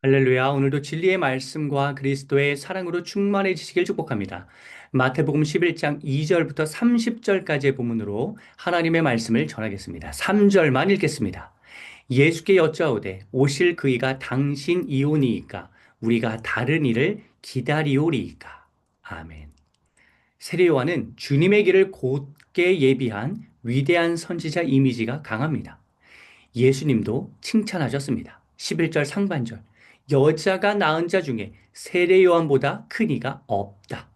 할렐루야. 오늘도 진리의 말씀과 그리스도의 사랑으로 충만해지시길 축복합니다. 마태복음 11장 2절부터 30절까지의 본문으로 하나님의 말씀을 전하겠습니다. 3절만 읽겠습니다. 예수께 여짜오되 오실 그이가 당신 이오니이까 우리가 다른 이를 기다리오리이까. 아멘. 세례요한은 주님의 길을 곧게 예비한 위대한 선지자 이미지가 강합니다. 예수님도 칭찬하셨습니다. 11절 상반절. 여자가 낳은 자 중에 세례 요한보다 큰 이가 없다.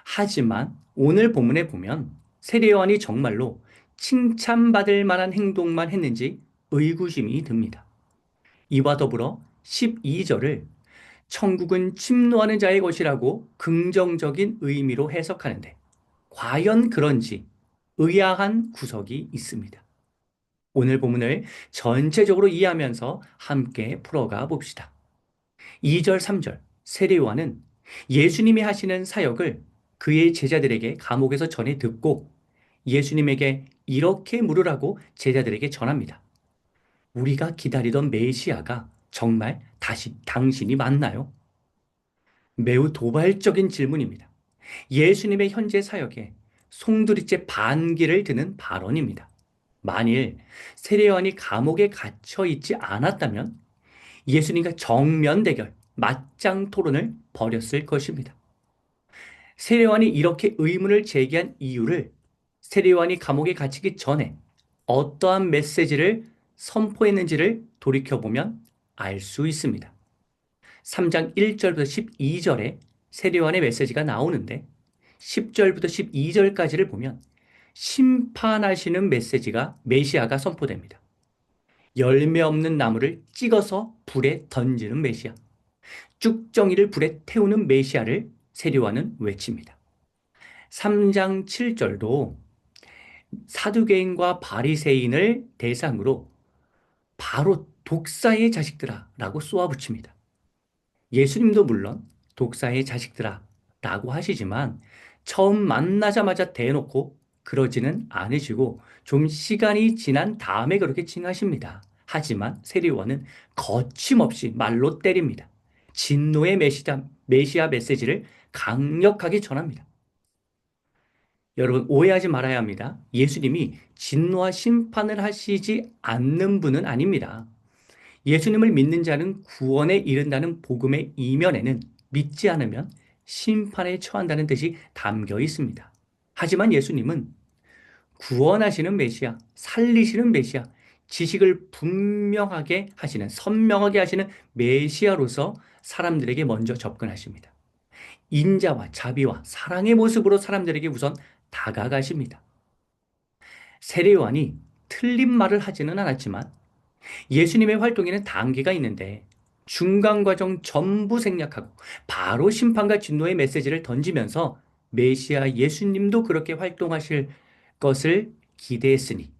하지만 오늘 본문에 보면 세례 요한이 정말로 칭찬받을 만한 행동만 했는지 의구심이 듭니다. 이와 더불어 12절을 천국은 침노하는 자의 것이라고 긍정적인 의미로 해석하는데 과연 그런지 의아한 구석이 있습니다. 오늘 본문을 전체적으로 이해하면서 함께 풀어가 봅시다. 2절, 3절, 세례 요한은 예수님이 하시는 사역을 그의 제자들에게 감옥에서 전해 듣고 예수님에게 이렇게 물으라고 제자들에게 전합니다. 우리가 기다리던 메시아가 정말 다시 당신이 맞나요? 매우 도발적인 질문입니다. 예수님의 현재 사역에 송두리째 반기를 드는 발언입니다. 만일 세례요한이 감옥에 갇혀 있지 않았다면 예수님과 정면 대결, 맞짱 토론을 벌였을 것입니다. 세례요한이 이렇게 의문을 제기한 이유를 세례요한이 감옥에 갇히기 전에 어떠한 메시지를 선포했는지를 돌이켜보면 알 수 있습니다. 3장 1절부터 12절에 세례요한의 메시지가 나오는데 10절부터 12절까지를 보면 심판하시는 메시아가 선포됩니다. 열매 없는 나무를 찍어서 불에 던지는 메시아, 쭉정이를 불에 태우는 메시아를 세례요한은 외칩니다. 3장 7절도 사두개인과 바리새인을 대상으로 바로 독사의 자식들아 라고 쏘아붙입니다. 예수님도 물론 독사의 자식들아 라고 하시지만 처음 만나자마자 대놓고 그러지는 않으시고 좀 시간이 지난 다음에 그렇게 칭하십니다. 하지만 세례요한은 거침없이 말로 때립니다. 진노의 메시아 메시지를 강력하게 전합니다. 여러분 오해하지 말아야 합니다. 예수님이 진노와 심판을 하시지 않는 분은 아닙니다. 예수님을 믿는 자는 구원에 이른다는 복음의 이면에는 믿지 않으면 심판에 처한다는 뜻이 담겨 있습니다. 하지만 예수님은 구원하시는 메시아, 살리시는 메시아, 지식을 분명하게 하시는, 선명하게 하시는 메시아로서 사람들에게 먼저 접근하십니다. 인자와 자비와 사랑의 모습으로 사람들에게 우선 다가가십니다. 세례요한이 틀린 말을 하지는 않았지만 예수님의 활동에는 단계가 있는데 중간 과정 전부 생략하고 바로 심판과 진노의 메시지를 던지면서 메시아 예수님도 그렇게 활동하실 것을 기대했으니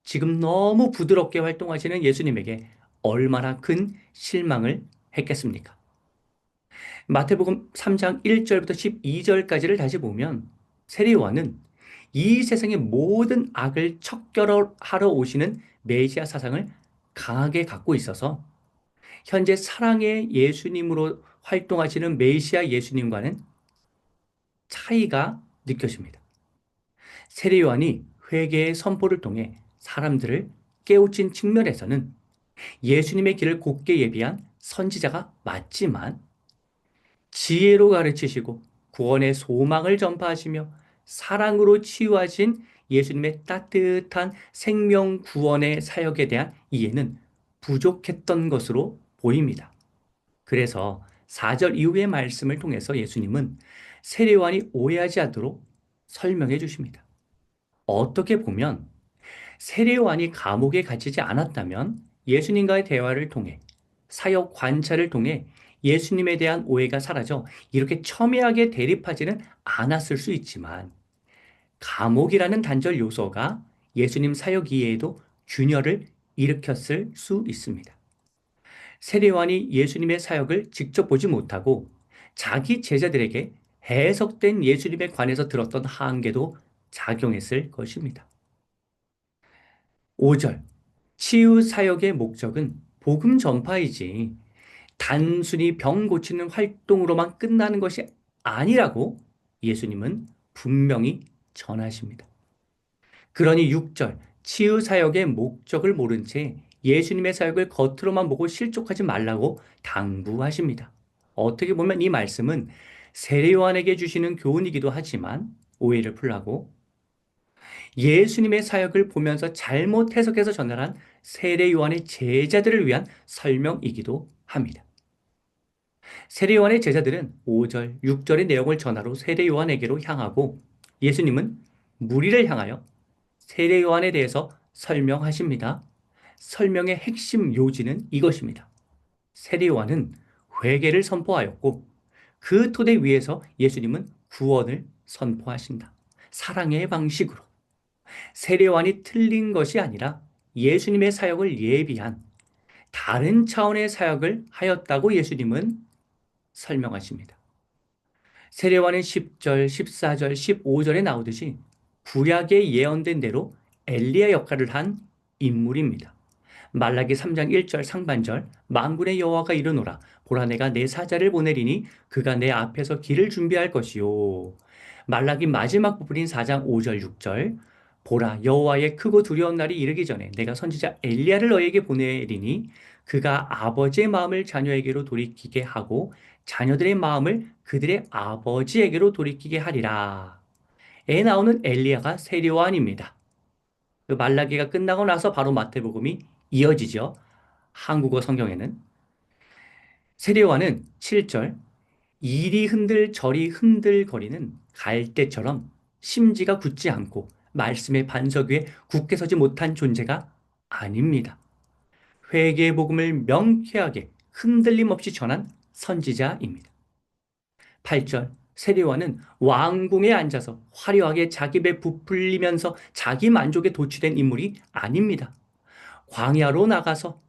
지금 너무 부드럽게 활동하시는 예수님에게 얼마나 큰 실망을 했겠습니까? 마태복음 3장 1절부터 12절까지를 다시 보면 세례요한은 이 세상의 모든 악을 척결하러 오시는 메시아 사상을 강하게 갖고 있어서 현재 사랑의 예수님으로 활동하시는 메시아 예수님과는 차이가 느껴집니다. 세례 요한이 회개의 선포를 통해 사람들을 깨우친 측면에서는 예수님의 길을 곧게 예비한 선지자가 맞지만 지혜로 가르치시고 구원의 소망을 전파하시며 사랑으로 치유하신 예수님의 따뜻한 생명 구원의 사역에 대한 이해는 부족했던 것으로 보입니다. 그래서 4절 이후의 말씀을 통해서 예수님은 세례요한이 오해하지 않도록 설명해 주십니다. 어떻게 보면 세례요한이 감옥에 갇히지 않았다면 예수님과의 대화를 통해 사역 관찰을 통해 예수님에 대한 오해가 사라져 이렇게 첨예하게 대립하지는 않았을 수 있지만 감옥이라는 단절 요소가 예수님 사역 이해에도 균열을 일으켰을 수 있습니다. 세례요한이 예수님의 사역을 직접 보지 못하고 자기 제자들에게 해석된 예수님에 관해서 들었던 한계도 작용했을 것입니다. 5절 치유 사역의 목적은 복음 전파이지 단순히 병 고치는 활동으로만 끝나는 것이 아니라고 예수님은 분명히 전하십니다. 그러니 6절, 치유 사역의 목적을 모른 채 예수님의 사역을 겉으로만 보고 실족하지 말라고 당부하십니다. 어떻게 보면 이 말씀은 세례 요한에게 주시는 교훈이기도 하지만 오해를 풀라고 예수님의 사역을 보면서 잘못 해석해서 전달한 세례 요한의 제자들을 위한 설명이기도 합니다. 세례 요한의 제자들은 5절, 6절의 내용을 전하러 세례 요한에게로 향하고 예수님은 무리를 향하여 세례 요한에 대해서 설명하십니다. 설명의 핵심 요지는 이것입니다. 세례 요한은 회개를 선포하였고 그 토대 위에서 예수님은 구원을 선포하신다. 사랑의 방식으로. 세례 요한이 틀린 것이 아니라 예수님의 사역을 예비한 다른 차원의 사역을 하였다고 예수님은 설명하십니다. 세례요한은 10절, 14절, 15절에 나오듯이 구약에 예언된 대로 엘리야 역할을 한 인물입니다. 말라기 3장 1절 상반절 만군의 여호와가 이르노라 보라 내가 내 사자를 보내리니 그가 내 앞에서 길을 준비할 것이요. 말라기 마지막 부분인 4장 5절 6절 보라 여호와의 크고 두려운 날이 이르기 전에 내가 선지자 엘리야를 너에게 보내리니 그가 아버지의 마음을 자녀에게로 돌이키게 하고 자녀들의 마음을 그들의 아버지에게로 돌이키게 하리라. 에 나오는 엘리야가 세례요한입니다. 그 말라기가 끝나고 나서 바로 마태복음이 이어지죠. 한국어 성경에는 세례요한은 7절 이리 흔들 저리 흔들거리는 갈대처럼 심지가 굳지 않고 말씀의 반석 위에 굳게 서지 못한 존재가 아닙니다. 회개의 복음을 명쾌하게 흔들림 없이 전한 선지자입니다. 8절 세례요한은 왕궁에 앉아서 화려하게 자기 배 부풀리면서 자기 만족에 도취된 인물이 아닙니다. 광야로 나가서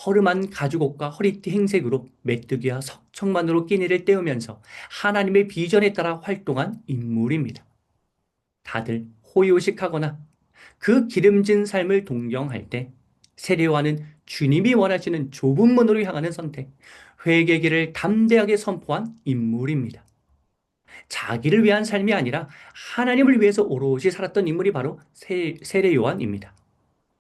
허름한 가죽옷과 허리띠 행색으로 메뚜기와 석청만으로 끼니를 때우면서 하나님의 비전에 따라 활동한 인물입니다. 다들 호의호식하거나 그 기름진 삶을 동경할 때 세례요한은 주님이 원하시는 좁은 문으로 향하는 선택, 회개의 길을 담대하게 선포한 인물입니다. 자기를 위한 삶이 아니라 하나님을 위해서 오롯이 살았던 인물이 바로 세례 요한입니다.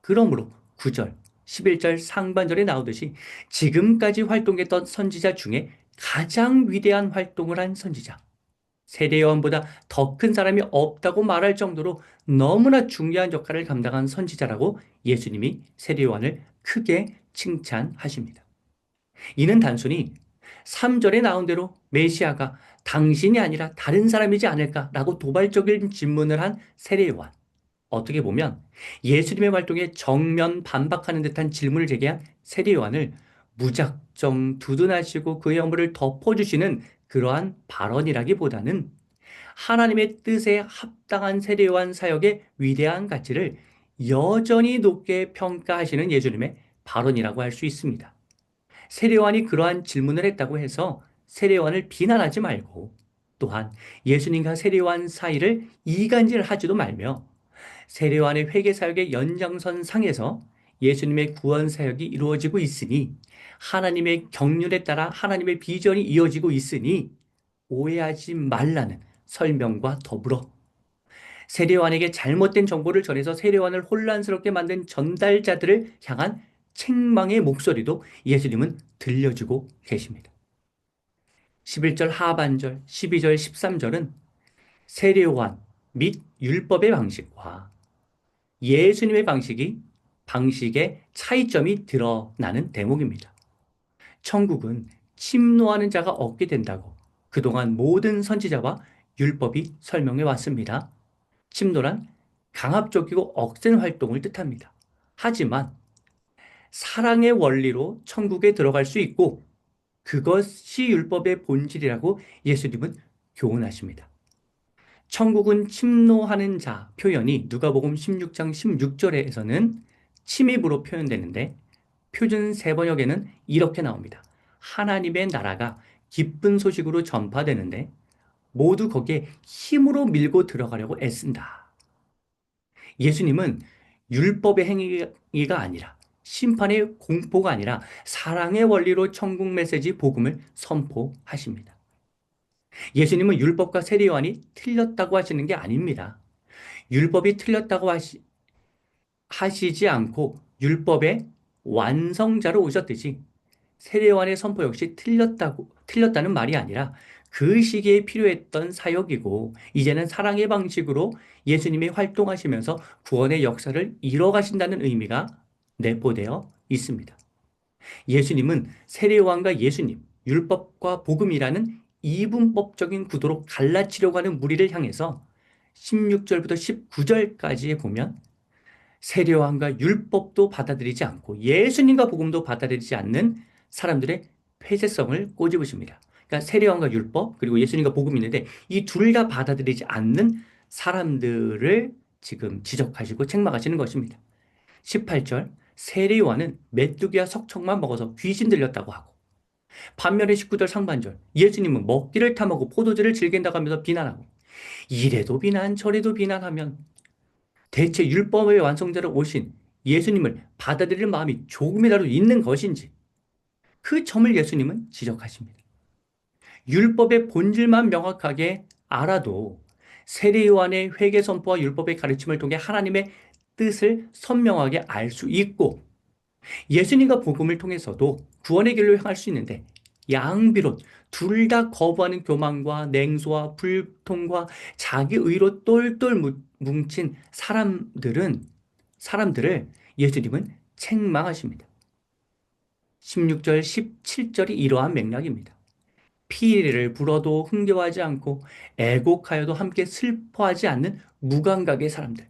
그러므로 9절, 11절 상반절에 나오듯이 지금까지 활동했던 선지자 중에 가장 위대한 활동을 한 선지자, 세례 요한보다 더 큰 사람이 없다고 말할 정도로 너무나 중요한 역할을 감당한 선지자라고 예수님이 세례 요한을 크게 칭찬하십니다. 이는 단순히 3절에 나온 대로 메시아가 당신이 아니라 다른 사람이지 않을까라고 도발적인 질문을 한 세례 요한. 어떻게 보면 예수님의 활동에 정면 반박하는 듯한 질문을 제기한 세례 요한을 무작정 두둔하시고 그의 업무를 덮어주시는 그러한 발언이라기보다는 하나님의 뜻에 합당한 세례 요한 사역의 위대한 가치를 여전히 높게 평가하시는 예수님의 발언이라고 할 수 있습니다. 세례요한이 그러한 질문을 했다고 해서 세례요한을 비난하지 말고 또한 예수님과 세례요한 사이를 이간질하지도 말며 세례요한의 회개 사역의 연장선 상에서 예수님의 구원 사역이 이루어지고 있으니 하나님의 경륜에 따라 하나님의 비전이 이어지고 있으니 오해하지 말라는 설명과 더불어 세례요한에게 잘못된 정보를 전해서 세례요한을 혼란스럽게 만든 전달자들을 향한 책망의 목소리도 예수님은 들려주고 계십니다. 11절 하반절, 12절, 13절은 세례요한 및 율법의 방식과 예수님의 방식의 차이점이 드러나는 대목입니다. 천국은 침노하는 자가 없게 된다고 그동안 모든 선지자와 율법이 설명해 왔습니다. 침노란 강압적이고 억센 활동을 뜻합니다. 하지만 사랑의 원리로 천국에 들어갈 수 있고 그것이 율법의 본질이라고 예수님은 교훈하십니다. 천국은 침노하는 자 표현이 누가복음 16장 16절에서는 침입으로 표현되는데 표준 세번역에는 이렇게 나옵니다. 하나님의 나라가 기쁜 소식으로 전파되는데 모두 거기에 힘으로 밀고 들어가려고 애쓴다. 예수님은 율법의 행위가 아니라 심판의 공포가 아니라 사랑의 원리로 천국 메시지 복음을 선포하십니다. 예수님은 율법과 세례요한이 틀렸다고 하시는 게 아닙니다. 율법이 틀렸다고 하시지 않고 율법의 완성자로 오셨듯이 세례요한의 선포 역시 틀렸다는 말이 아니라 그 시기에 필요했던 사역이고 이제는 사랑의 방식으로 예수님이 활동하시면서 구원의 역사를 이뤄가신다는 의미가 내포되어 있습니다. 예수님은 세례요한과 예수님, 율법과 복음이라는 이분법적인 구도로 갈라치려고 하는 무리를 향해서 16절부터 19절까지에 보면 세례요한과 율법도 받아들이지 않고 예수님과 복음도 받아들이지 않는 사람들의 폐쇄성을 꼬집으십니다. 그러니까 세례요한과 율법 그리고 예수님과 복음이 있는데 이 둘 다 받아들이지 않는 사람들을 지금 지적하시고 책망하시는 것입니다. 18절 세례요한은 메뚜기와 석청만 먹어서 귀신 들렸다고 하고 반면에 19절 상반절 예수님은 먹기를 탐하고 포도주를 즐긴다고 하면서 비난하고 이래도 비난 저래도 비난하면 대체 율법의 완성자로 오신 예수님을 받아들일 마음이 조금이라도 있는 것인지 그 점을 예수님은 지적하십니다. 율법의 본질만 명확하게 알아도 세례 요한의 회개 선포와 율법의 가르침을 통해 하나님의 뜻을 선명하게 알 수 있고 예수님과 복음을 통해서도 구원의 길로 향할 수 있는데 양비론 둘 다 거부하는 교만과 냉소와 불통과 자기 의로 똘똘 뭉친 사람들을 예수님은 책망하십니다. 16절, 17절이 이러한 맥락입니다. 피를 불어도 흥겨워하지 않고 애곡하여도 함께 슬퍼하지 않는 무감각의 사람들.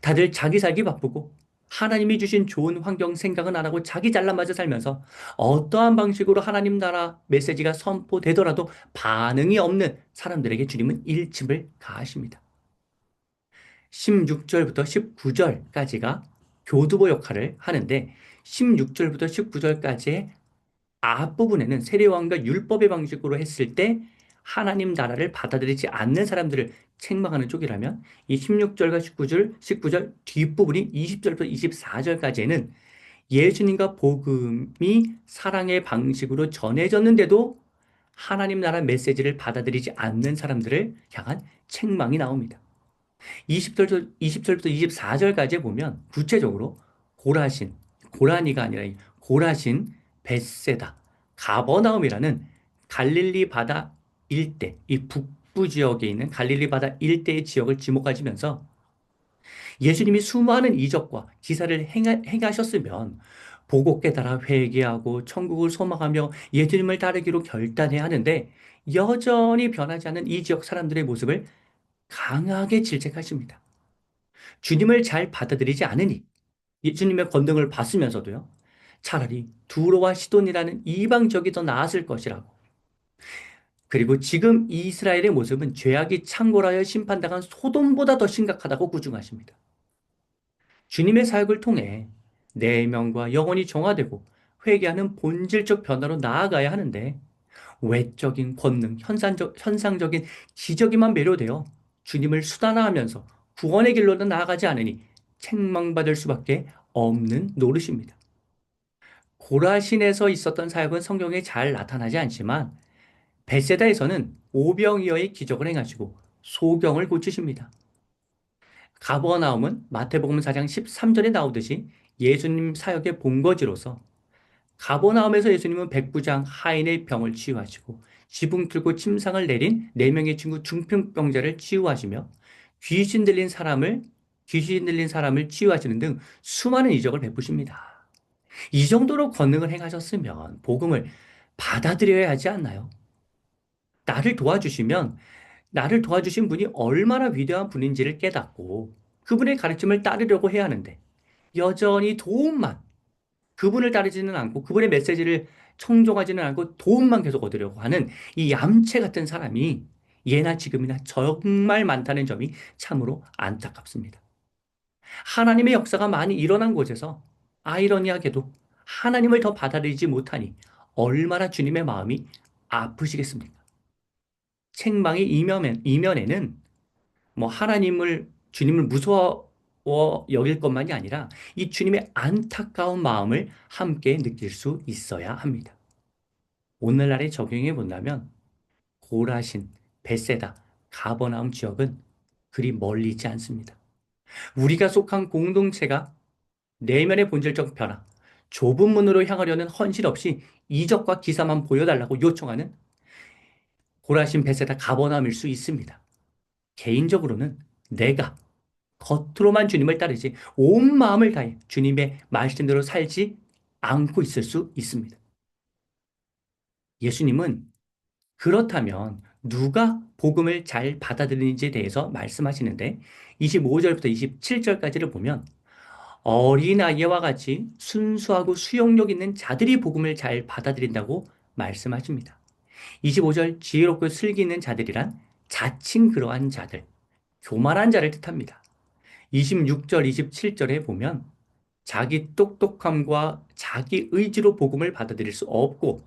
다들 자기 살기 바쁘고 하나님이 주신 좋은 환경 생각은 안 하고 자기 잘나마저 살면서 어떠한 방식으로 하나님 나라 메시지가 선포되더라도 반응이 없는 사람들에게 주님은 일침을 가하십니다. 16절부터 19절까지가 교두보 역할을 하는데 16절부터 19절까지의 앞부분에는 세례요한과 율법의 방식으로 했을 때 하나님 나라를 받아들이지 않는 사람들을 책망하는 쪽이라면 이 16절과 19절 뒷부분이 20절부터 24절까지에는 예수님과 복음이 사랑의 방식으로 전해졌는데도 하나님 나라 메시지를 받아들이지 않는 사람들을 향한 책망이 나옵니다. 20절부터 24절까지 보면 구체적으로 고라신, 고라니가 아니라 고라신, 벳세다, 가버나움이라는 갈릴리 바다 일대, 이 북부 지역에 있는 갈릴리 바다 일대의 지역을 지목하시면서 예수님이 수많은 이적과 기사를 행하셨으면 보고 깨달아 회개하고 천국을 소망하며 예수님을 따르기로 결단해야 하는데 여전히 변하지 않는 이 지역 사람들의 모습을 강하게 질책하십니다. 주님을 잘 받아들이지 않으니 예수님의 권능을 받으면서도요. 차라리 두로와 시돈이라는 이방적이 더 나았을 것이라고. 그리고 지금 이스라엘의 모습은 죄악이 창궐하여 심판당한 소돔보다 더 심각하다고 구중하십니다. 주님의 사역을 통해 내면과 영혼이 정화되고 회개하는 본질적 변화로 나아가야 하는데 외적인 권능, 현상적인 기적에만 매료되어 주님을 수단화하면서 구원의 길로는 나아가지 않으니 책망받을 수밖에 없는 노릇입니다. 고라신에서 있었던 사역은 성경에 잘 나타나지 않지만 벳세다에서는 오병이어의 기적을 행하시고 소경을 고치십니다. 가버나움은 마태복음 4장 13절에 나오듯이 예수님 사역의 본거지로서 가버나움에서 예수님은 백부장 하인의 병을 치유하시고 지붕 뚫고 침상을 내린 네 명의 친구 중풍병자를 치유하시며 귀신 들린 사람을 치유하시는 등 수많은 이적을 베푸십니다. 이 정도로 권능을 행하셨으면 복음을 받아들여야 하지 않나요? 나를 도와주시면 나를 도와주신 분이 얼마나 위대한 분인지를 깨닫고 그분의 가르침을 따르려고 해야 하는데 여전히 그분을 따르지는 않고 그분의 메시지를 청종하지는 않고 도움만 계속 얻으려고 하는 이 얌체 같은 사람이 예나 지금이나 정말 많다는 점이 참으로 안타깝습니다. 하나님의 역사가 많이 일어난 곳에서 아이러니하게도 하나님을 더 받아들이지 못하니 얼마나 주님의 마음이 아프시겠습니까? 책망의 이면에는 주님을 여길 것만이 아니라 이 주님의 안타까운 마음을 함께 느낄 수 있어야 합니다. 오늘날에 적용해 본다면 고라신, 벳세다, 가버나움 지역은 그리 멀리 있지 않습니다. 우리가 속한 공동체가 내면의 본질적 변화, 좁은 문으로 향하려는 헌실 없이 이적과 기사만 보여달라고 요청하는 고라신, 벳세다, 가버나움일 수 있습니다. 개인적으로는 내가 겉으로만 주님을 따르지 온 마음을 다해 주님의 말씀대로 살지 않고 있을 수 있습니다. 예수님은 그렇다면 누가 복음을 잘 받아들이는지에 대해서 말씀하시는데 25절부터 27절까지를 보면 어린아이와 같이 순수하고 수용력 있는 자들이 복음을 잘 받아들인다고 말씀하십니다. 25절 지혜롭고 슬기 있는 자들이란 자칭 그러한 자들, 교만한 자를 뜻합니다. 26절, 27절에 보면 자기 똑똑함과 자기 의지로 복음을 받아들일 수 없고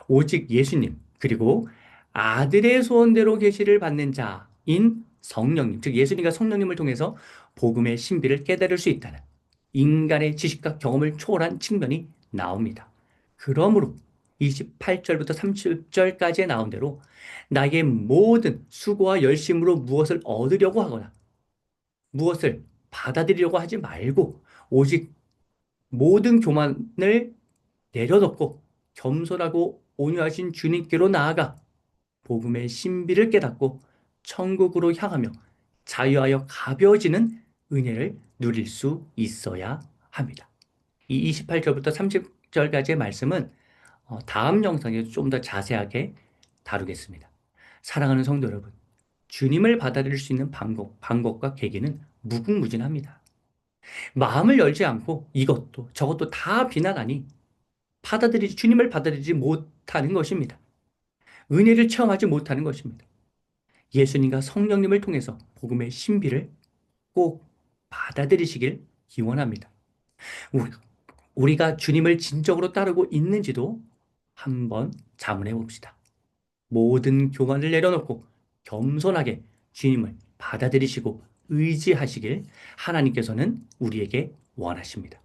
오직 예수님 그리고 아들의 소원대로 계시를 받는 자인 성령님, 즉 예수님과 성령님을 통해서 복음의 신비를 깨달을 수 있다는 인간의 지식과 경험을 초월한 측면이 나옵니다. 그러므로 28절부터 30절까지에 나온 대로 나의 모든 수고와 열심으로 무엇을 얻으려고 하거나 무엇을 받아들이려고 하지 말고 오직 모든 교만을 내려놓고 겸손하고 온유하신 주님께로 나아가 복음의 신비를 깨닫고 천국으로 향하며 자유하여 가벼워지는 은혜를 누릴 수 있어야 합니다. 이 28절부터 30절까지의 말씀은 다음 영상에서 좀 더 자세하게 다루겠습니다. 사랑하는 성도 여러분, 주님을 받아들일 수 있는 방법과 계기는 무궁무진합니다. 마음을 열지 않고 이것도 저것도 다 비난하니 주님을 받아들이지 못하는 것입니다. 은혜를 체험하지 못하는 것입니다. 예수님과 성령님을 통해서 복음의 신비를 꼭 받아들이시길 기원합니다. 우리가 주님을 진정으로 따르고 있는지도 한번 자문해 봅시다. 모든 교만을 내려놓고 겸손하게 주님을 받아들이시고 의지하시길 하나님께서는 우리에게 원하십니다.